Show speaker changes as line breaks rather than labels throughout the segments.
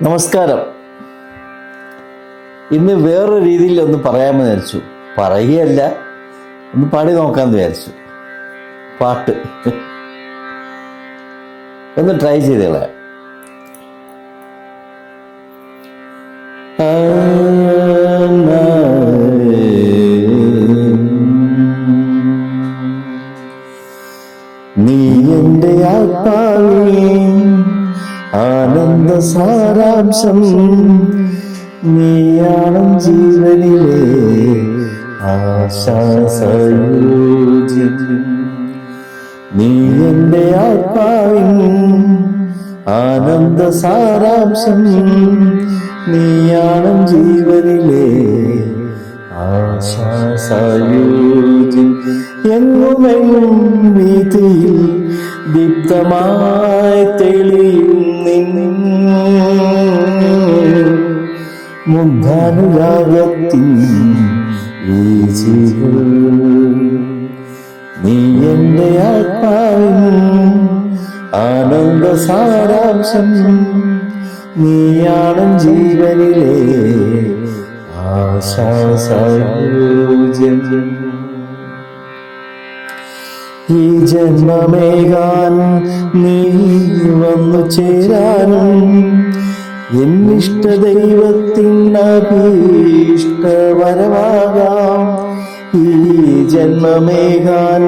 നമസ്കാരം. ഇന്ന് വേറൊരു രീതിയിൽ ഒന്ന് പറയാമെന്ന് വിചാരിച്ചു. പറയുകയല്ല, ഒന്ന് പാടി നോക്കാമെന്ന് വിചാരിച്ചു. പാട്ട് ഒന്ന് ട്രൈ ചെയ്ത് കളയാം. നീ എൻ്റെ ആത്മാവേ, ആനന്ദ സാരാംശം, നീയാണ് ജീവനിലെ ആശാസയോജ്യം. നീ എൻ്റെ ആത്മാവിൻ ആനന്ദ സാരാംശം, നീയാണ് ജീവനിലെ ആശാസയോജ്യം. എങ്ങുമെങ്ങും വീതിയിൽ ദീപ്തമായി തെളിയും മുഗ്ധാനുരാഗത്തിൻ വീചികൾ. നീ എൻ്റെ ആത്മാവിൻ ആനന്ദ സാരാംശം, നീയാണ് ജീവനിലെ ആശാസയോജ്യം. ഈ ജന്മമേകാൻ നീ വന്നു ചേരാനും എന്നിഷ്ട ദൈവത്തിനഭീഷ്ടവരമാകാം. ഈ ജന്മമേകാൻ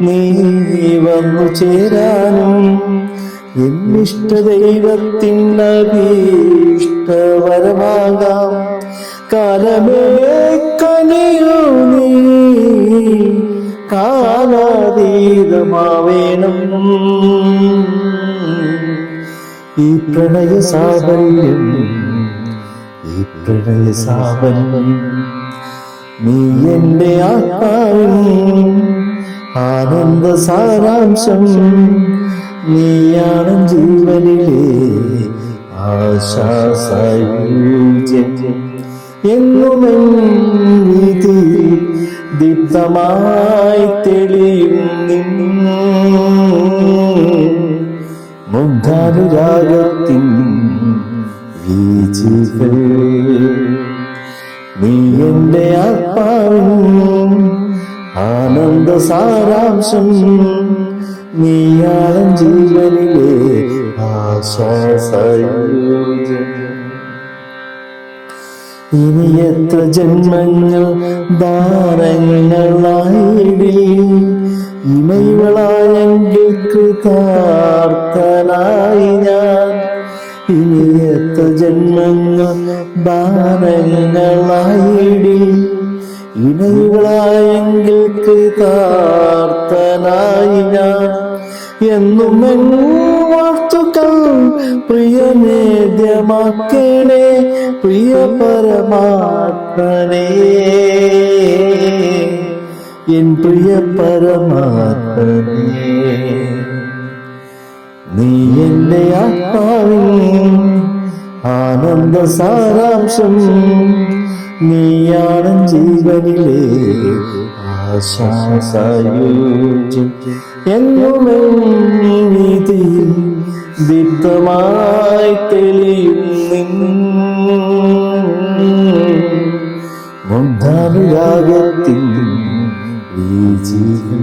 നീ വന്നു ചേരാനും എന്നിഷ്ട ദൈവത്തിനഭീഷ്ടവരമാകാം. കാലമേ കനിയോ നീ, കാലാതീതമാവേണം. ഈ പ്രണയ സാഫല്യം, ഈ പ്രണയ സാഫല്യം. നീ എൻ്റെ ആത്മാവിൻ ആനന്ദ സാരാംശം, നീയാണ് ജീവനിലെ ആശാസയോജ്യം. എങ്ങുമെങ്ങും വീതിയിൽ ദീപ്തമായി തെളിയും മുഗ്ധാനുരാഗത്തിൻ വീചികൾ. നീ എൻ്റെ ആത്മാവിൻ ആനന്ദ സാരാംശം, നീയാണ് ജീവനിലെ ആശാസയോജ്യം. ഇനി എത്ര ജന്മങ്ങൾ ദാനങ്ങളായിടി, ഇമൈവളായെങ്കിൽ കൃതാർത്ഥനായി ഞാൻ. ഇനി എത്ര ജന്മങ്ങൾ ദാനങ്ങളായിടി, ഇമൈവളായെങ്കിൽ കൃതാർത്ഥനായി ഞാൻ. എന്നും വാർത്തുക്കൾ പ്രിയനേദ്യമാക്കണേ, പ്രിയ പരമാത്മനേ, എൻ പ്രിയ പരമാത്മനേ. നീ എൻ്റെ ആത്മാവിൻ ആനന്ദ സാരാംശം, നീയാണ് ജീവനിലെ ആശാസയോജ്യം. എങ്ങുമെങ്ങും വീതിയിൽ ദീപ്തമായി തെളിയും മുഗ്ധാനുരാഗത്തിൻ വീചികൾ.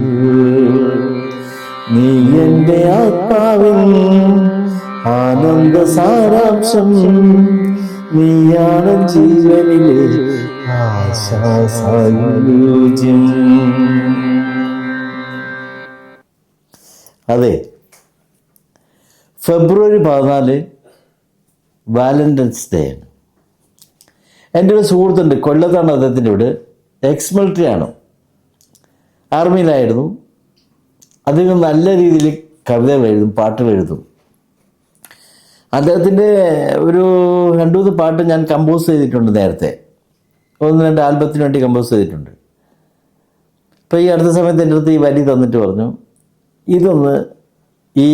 നീ എൻ്റെ ആത്മാവിൻ ആനന്ദ സാരാംശം, നീയാണ് ജീവനിലെ ആശാസയോജ്യം. അതെ, ഫെബ്രുവരി 14 വാലന്റൈൻസ് ഡേ ആണ്. എൻ്റെ ഒരു സുഹൃത്തുണ്ട്, കൊല്ലത്താണ് അദ്ദേഹത്തിൻ്റെ വീട്. എക്സ് മിലിറ്ററി ആണ്, ആർമിയിലായിരുന്നു. അദ്ദേഹം നല്ല രീതിയിൽ കവിതകൾ എഴുതും, പാട്ടുകൾ എഴുതും. അദ്ദേഹത്തിൻ്റെ ഒരു 2-3 പാട്ട് ഞാൻ കമ്പോസ് ചെയ്തിട്ടുണ്ട് നേരത്തെ. 1-2 ആൽബത്തിന് വേണ്ടി കമ്പോസ് ചെയ്തിട്ടുണ്ട്. ഇപ്പോൾ ഈ അടുത്ത സമയത്ത് എൻ്റെ അടുത്ത് ഈ വരി തന്നിട്ട് പറഞ്ഞു, ഇതൊന്ന് ഈ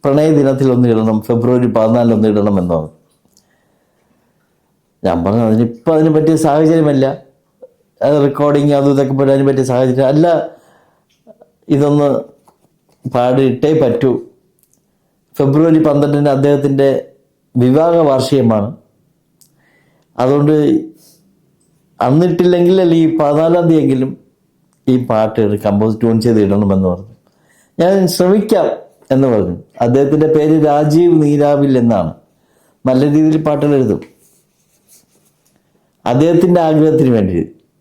പ്രണയ ദിനത്തിൽ ഒന്ന് ഇടണം, ഫെബ്രുവരി 14 ഒന്ന് ഇടണം എന്നാണ്. ഞാൻ പറഞ്ഞു, അതിനിപ്പോൾ അതിന് പറ്റിയ സാഹചര്യമല്ല, അത് റെക്കോർഡിങ് അതും ഇതൊക്കെ പോലെ അതിന് പറ്റിയ സാഹചര്യം അല്ല, ഇതൊന്ന് പാടിയിട്ടേ പറ്റൂ. ഫെബ്രുവരി 12 അദ്ദേഹത്തിൻ്റെ വിവാഹ വാർഷികമാണ്. അതുകൊണ്ട് അന്നിട്ടില്ലെങ്കിൽ അല്ലെങ്കിൽ 14-ാം തീയതിയെങ്കിലും ഈ പാട്ട് ട്യൂൺ ചെയ്ത് ഇടണമെന്ന് പറഞ്ഞു. ഞാൻ ശ്രമിക്കാം എന്ന് പറഞ്ഞു. അദ്ദേഹത്തിൻ്റെ പേര് രാജീവ് നീരാവിൽ എന്നാണ്. നല്ല രീതിയിൽ പാട്ടുകൾ എഴുതും. അദ്ദേഹത്തിൻ്റെ ആഗ്രഹത്തിന് വേണ്ടി,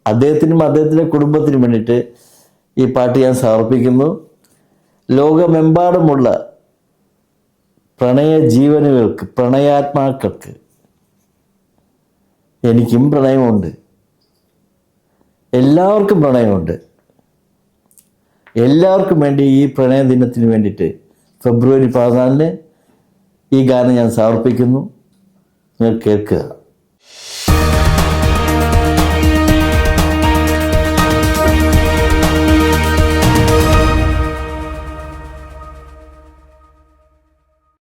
അദ്ദേഹത്തിനും അദ്ദേഹത്തിൻ്റെ കുടുംബത്തിനും വേണ്ടിയിട്ട് ഈ പാട്ട് ഞാൻ സമർപ്പിക്കുന്നു. ലോകമെമ്പാടുമുള്ള പ്രണയ ജീവനുകൾക്ക്, പ്രണയാത്മാക്കൾക്ക്, എനിക്കും പ്രണയമുണ്ട്, എല്ലാവർക്കും പ്രണയമുണ്ട്, എല്ലാവർക്കും വേണ്ടി ഈ പ്രണയ ദിനത്തിന് വേണ്ടിയിട്ട് ഫെബ്രുവരി 14-ന് ഈ ഗാനം ഞാൻ സമർപ്പിക്കുന്നു. നിങ്ങൾ കേൾക്കുക.